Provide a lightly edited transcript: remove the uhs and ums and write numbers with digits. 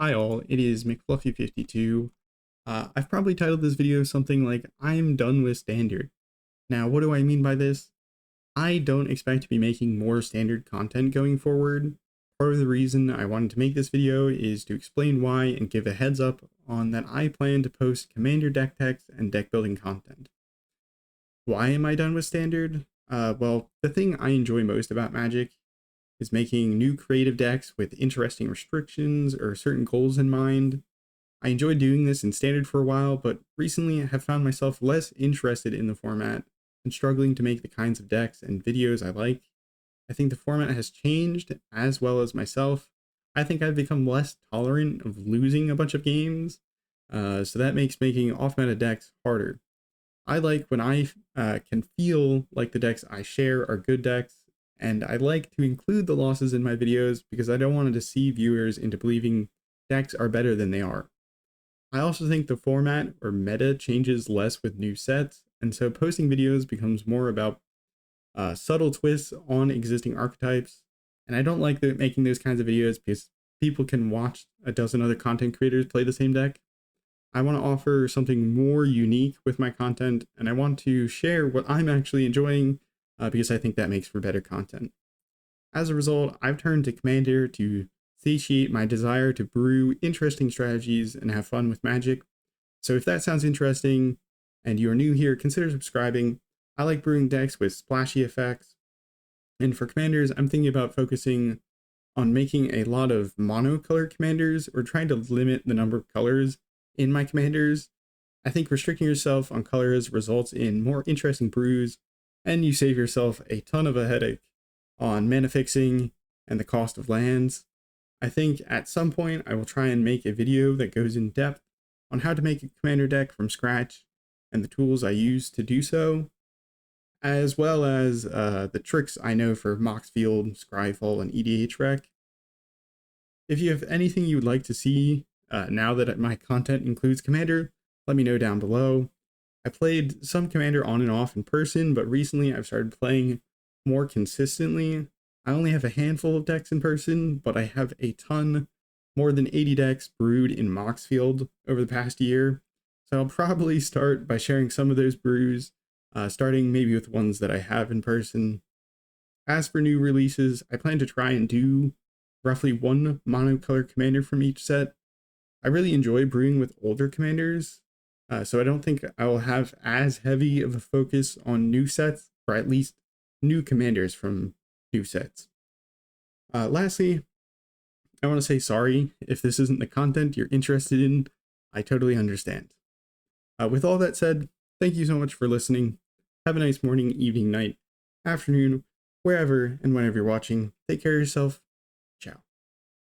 Hi all, it is McFluffy52. I've probably titled this video something like, I'm done with standard. Now, what do I mean by this? I don't expect to be making more standard content going forward. Part of the reason I wanted to make this video is to explain why and give a heads up on that I plan to post commander deck techs and deck building content. Why am I done with standard? Well, the thing I enjoy most about Magic is making new creative decks with interesting restrictions or certain goals in mind. I enjoyed doing this in standard for a while, but recently I have found myself less interested in the format and struggling to make the kinds of decks and videos I like. I think the format has changed as well as myself. I think I've become less tolerant of losing a bunch of games, so that makes making off-meta decks harder. I like when I can feel like the decks I share are good decks, and I like to include the losses in my videos because I don't want to deceive viewers into believing decks are better than they are. I also think the format or meta changes less with new sets, and so posting videos becomes more about subtle twists on existing archetypes. And I don't like making those kinds of videos because people can watch a dozen other content creators play the same deck. I want to offer something more unique with my content, and I want to share what I'm actually enjoying because I think that makes for better content. As a result, I've turned to Commander to satiate my desire to brew interesting strategies and have fun with Magic. So if that sounds interesting and you are new here, consider subscribing. I like brewing decks with splashy effects. And for commanders, I'm thinking about focusing on making a lot of monocolor commanders or trying to limit the number of colors in my commanders. I think restricting yourself on colors results in more interesting brews, and you save yourself a ton of a headache on mana fixing and the cost of lands. I think at some point I will try and make a video that goes in depth on how to make a commander deck from scratch and the tools I use to do so, as well as the tricks I know for Moxfield, Scryfall, and EDH Rec. If you have anything you would like to see now that my content includes Commander, let me know down below. I played some Commander on and off in person, but recently I've started playing more consistently. I only have a handful of decks in person, but I have a ton, more than 80 decks brewed in Moxfield over the past year. So I'll probably start by sharing some of those brews, starting maybe with ones that I have in person. As for new releases, I plan to try and do roughly one monocolor commander from each set. I really enjoy brewing with older commanders, so I don't think I will have as heavy of a focus on new sets, or at least new commanders from new sets. Lastly, I want to say sorry if this isn't the content you're interested in. I totally understand. With all that said, thank you so much for listening. Have a nice morning, evening, night, afternoon, wherever and whenever you're watching. Take care of yourself.